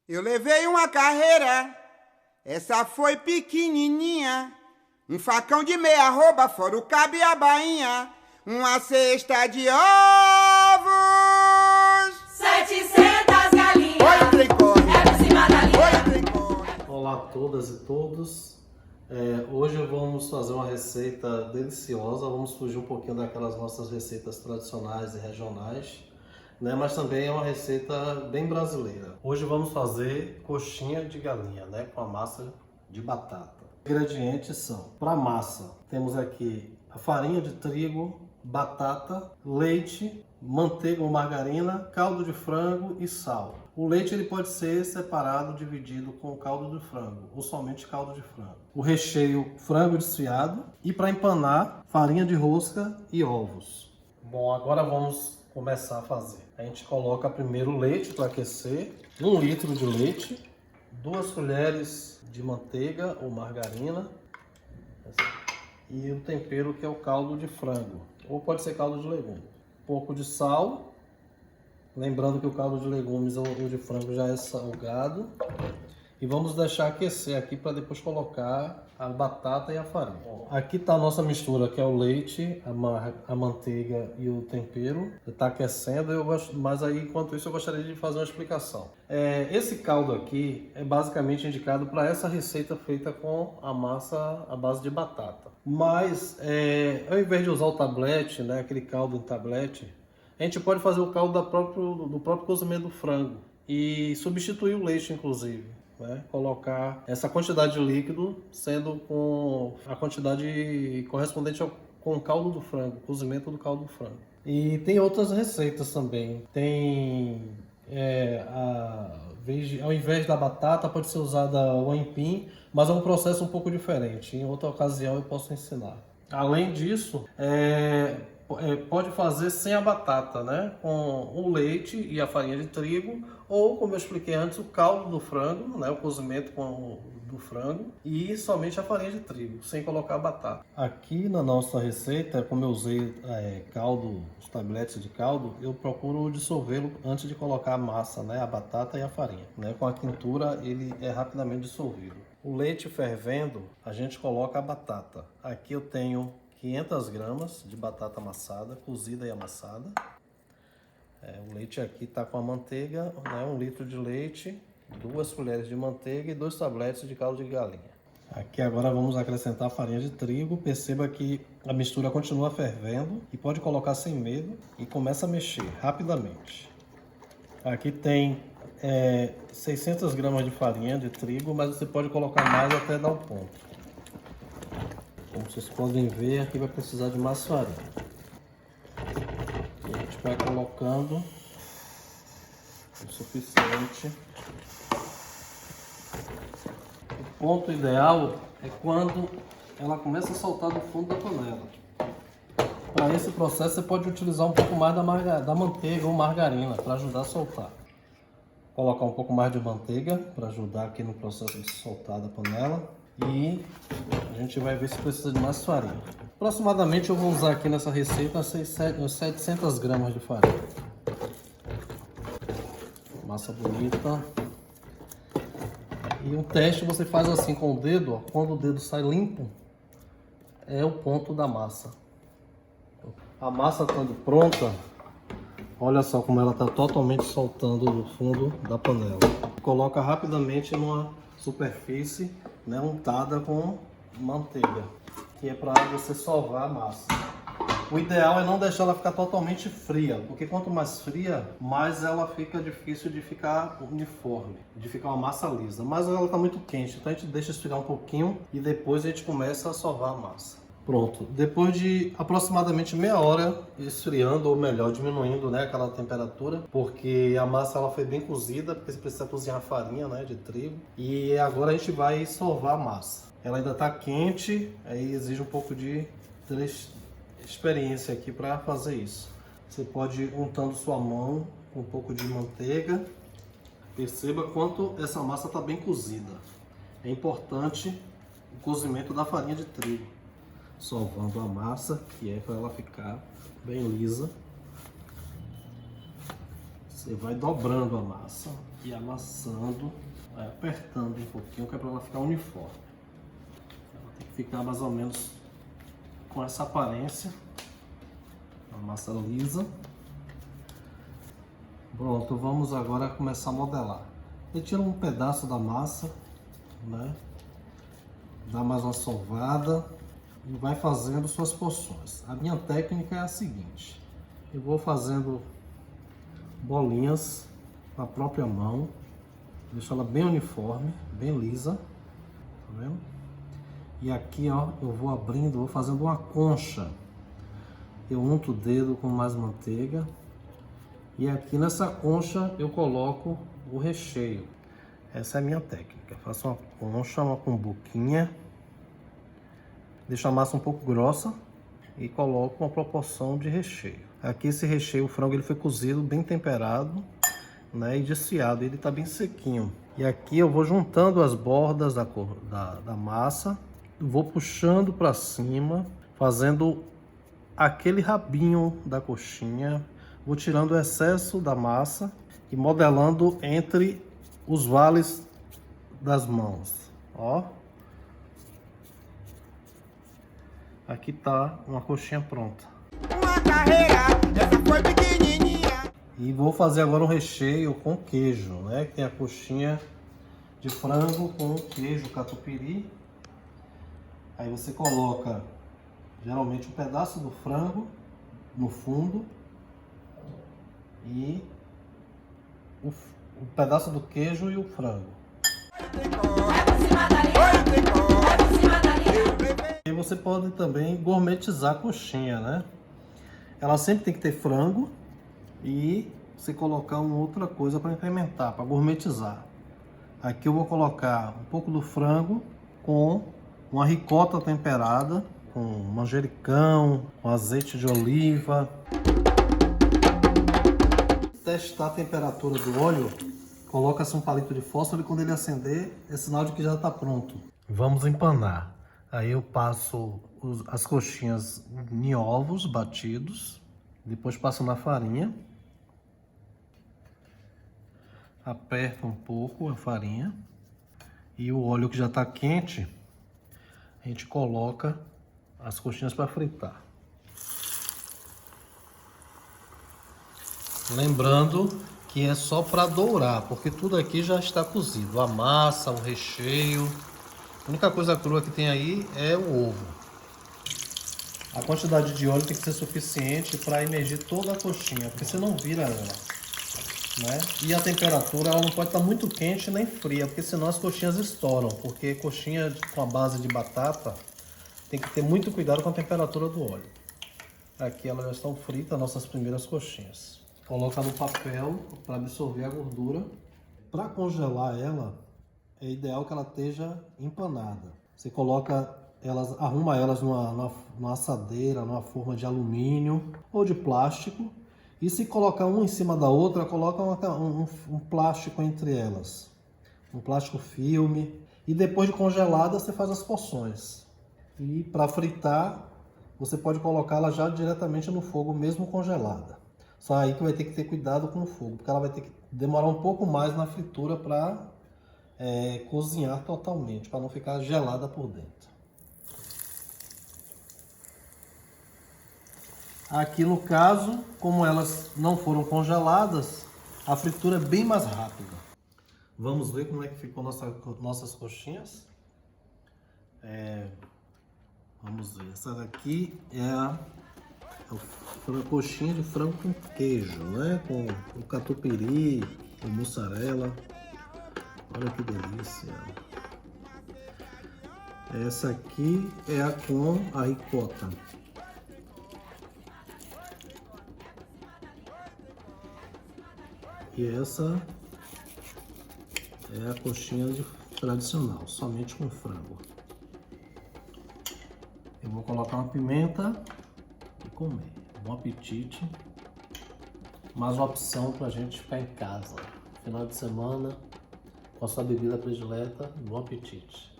Eu levei uma carreira, essa foi pequenininha. Um facão de meia arroba, fora o cabo e a bainha. Uma cesta de ovos. 700 galinhas. Oi, o trem corre. É por cima da linha. Oi, o trem corre. Olá a todas e todos. Hoje vamos fazer uma receita deliciosa. Vamos fugir um pouquinho daquelas nossas receitas tradicionais e regionais, né? Mas também é uma receita bem brasileira. Hoje vamos fazer coxinha de galinha, né? Com a massa de batata. Os ingredientes são: para massa temos aqui a farinha de trigo, batata, leite, manteiga ou margarina, caldo de frango e sal. O leite ele pode ser separado, dividido com o caldo de frango ou somente caldo de frango. O recheio, frango desfiado, e para empanar, farinha de rosca e ovos. Bom, agora vamos começar a fazer. A gente coloca primeiro o leite para aquecer, 1 litro de leite, 2 colheres de manteiga ou margarina e o tempero que é o caldo de frango, ou pode ser caldo de legume. Um pouco de sal. Lembrando que o caldo de legumes ou de frango já é salgado. E vamos deixar aquecer aqui para depois colocar a batata e a farinha. Aqui está a nossa mistura, que é o leite, a manteiga e o tempero. Está aquecendo, mas aí enquanto isso eu gostaria de fazer uma explicação. Esse caldo aqui é basicamente indicado para essa receita feita com a massa à base de batata. Mas ao invés de usar o tablete, né, aquele caldo em tablete, a gente pode fazer o caldo do próprio cozimento do frango e substituir o leite, inclusive, né? Colocar essa quantidade de líquido sendo com a quantidade correspondente com o caldo do frango, cozimento do caldo do frango. E tem outras receitas também. Tem ao invés da batata pode ser usada o aipim, mas é um processo um pouco diferente. Em outra ocasião eu posso ensinar. Além disso, pode fazer sem a batata, né? Com o leite e a farinha de trigo, ou como eu expliquei antes, o caldo do frango, né? O cozimento do frango, e somente a farinha de trigo, sem colocar a batata. Aqui na nossa receita, como eu usei caldo, os tabletes de caldo, eu procuro dissolvê-lo antes de colocar a massa, né? A batata e a farinha, né? Com a quintura ele é rapidamente dissolvido. O leite fervendo, a gente coloca a batata. Aqui eu tenho 500 gramas de batata amassada, cozida e amassada. O leite aqui está com a manteiga, né, 1 litro de leite, 2 colheres de manteiga e 2 tabletes de caldo de galinha. Aqui agora vamos acrescentar a farinha de trigo. Perceba que a mistura continua fervendo e pode colocar sem medo e começa a mexer rapidamente. Aqui tem 600 gramas de farinha de trigo, mas você pode colocar mais até dar o ponto. Como vocês podem ver, aqui vai precisar de mais farinha. A gente vai colocando o suficiente. O ponto ideal é quando ela começa a soltar do fundo da panela. Para esse processo você pode utilizar um pouco mais da manteiga ou margarina para ajudar a soltar. Colocar um pouco mais de manteiga para ajudar aqui no processo de soltar da panela. E a gente vai ver se precisa de mais farinha. Aproximadamente eu vou usar aqui nessa receita uns 700 gramas de farinha. Massa bonita. E um teste você faz assim com o dedo, ó. Quando o dedo sai limpo, é o ponto da massa. A massa estando pronta, olha só como ela está totalmente soltando do fundo da panela. Coloca rapidamente numa superfície, né, untada com manteiga, que é para você sovar a massa. O ideal é não deixar ela ficar totalmente fria, porque quanto mais fria, mais ela fica difícil de ficar uniforme, de ficar uma massa lisa. Mas ela está muito quente, então a gente deixa esfriar um pouquinho e depois a gente começa a sovar a massa. Pronto, depois de aproximadamente meia hora esfriando, ou melhor, diminuindo, né, aquela temperatura, porque a massa ela foi bem cozida, porque você precisa cozinhar a farinha, né, de trigo. E agora a gente vai sovar a massa. Ela ainda está quente, aí exige um pouco de experiência aqui para fazer isso. Você pode ir untando sua mão com um pouco de manteiga. Perceba quanto essa massa está bem cozida. É importante o cozimento da farinha de trigo. Sovando a massa, que é para ela ficar bem lisa. Você vai dobrando a massa e amassando, vai apertando um pouquinho, que é para ela ficar uniforme. Ela tem que ficar mais ou menos com essa aparência, uma massa lisa. Pronto, vamos agora começar a modelar. Retira um pedaço da massa, né? Dá mais uma sovada e vai fazendo suas porções. A minha técnica é a seguinte: eu vou fazendo bolinhas com a própria mão, deixo ela bem uniforme, bem lisa, tá vendo? E aqui, ó, eu vou abrindo, vou fazendo uma concha. Eu unto o dedo com mais manteiga e aqui nessa concha eu coloco o recheio. Essa é a minha técnica. Faço uma concha, uma cumbuquinha, deixo a massa um pouco grossa e coloco uma proporção de recheio. Aqui esse recheio, o frango, ele foi cozido, bem temperado, né, e desfiado, ele tá bem sequinho. E aqui eu vou juntando as bordas da massa, vou puxando para cima, fazendo aquele rabinho da coxinha, vou tirando o excesso da massa e modelando entre os vales das mãos, ó. Aqui tá uma coxinha pronta. Uma carreira, essa foi pequenininha. E vou fazer agora um recheio com queijo, né? Que tem a coxinha de frango com queijo catupiry. Aí você coloca geralmente um pedaço do frango no fundo e o pedaço do queijo e o frango. Vai por cima da linha. Vai por cima da linha. E você pode também gourmetizar a coxinha, né? Ela sempre tem que ter frango e você colocar uma outra coisa para incrementar, para gourmetizar. Aqui eu vou colocar um pouco do frango com uma ricota temperada, com manjericão, com azeite de oliva. Testar a temperatura do óleo, coloca-se um palito de fósforo e quando ele acender, é sinal de que já está pronto. Vamos empanar. Aí eu passo as coxinhas em ovos batidos, depois passo na farinha, aperto um pouco a farinha e o óleo que já está quente, a gente coloca as coxinhas para fritar. Lembrando que é só para dourar, porque tudo aqui já está cozido. A massa, o recheio. A única coisa crua que tem aí é o ovo. A quantidade de óleo tem que ser suficiente para imergir toda a coxinha, porque senão vira ela, né? E a temperatura ela não pode estar muito quente nem fria, porque senão as coxinhas estouram. Porque coxinha com a base de batata tem que ter muito cuidado com a temperatura do óleo. Aqui elas já estão fritas, nossas primeiras coxinhas. Coloca no papel para absorver a gordura. Para congelar ela, é ideal que ela esteja empanada. Você coloca elas, arruma elas numa assadeira, numa forma de alumínio ou de plástico. E se colocar uma em cima da outra, coloca um plástico entre elas. Um plástico filme. E depois de congelada, você faz as porções. E para fritar, você pode colocá-la já diretamente no fogo, mesmo congelada. Só aí que vai ter que ter cuidado com o fogo, porque ela vai ter que demorar um pouco mais na fritura para cozinhar totalmente, para não ficar gelada por dentro. Aqui no caso, como elas não foram congeladas, a fritura é bem mais rápida. Vamos ver como é que ficou nossas coxinhas. Vamos ver, essa daqui é a coxinha de frango com queijo, né? Com o catupiry, com mussarela. Olha que delícia. Essa aqui é a com a ricota. E essa é a coxinha tradicional, somente com frango. Eu vou colocar uma pimenta e comer. Bom apetite. Mais uma opção pra gente ficar em casa. Final de semana, com a sua bebida predileta, bom apetite.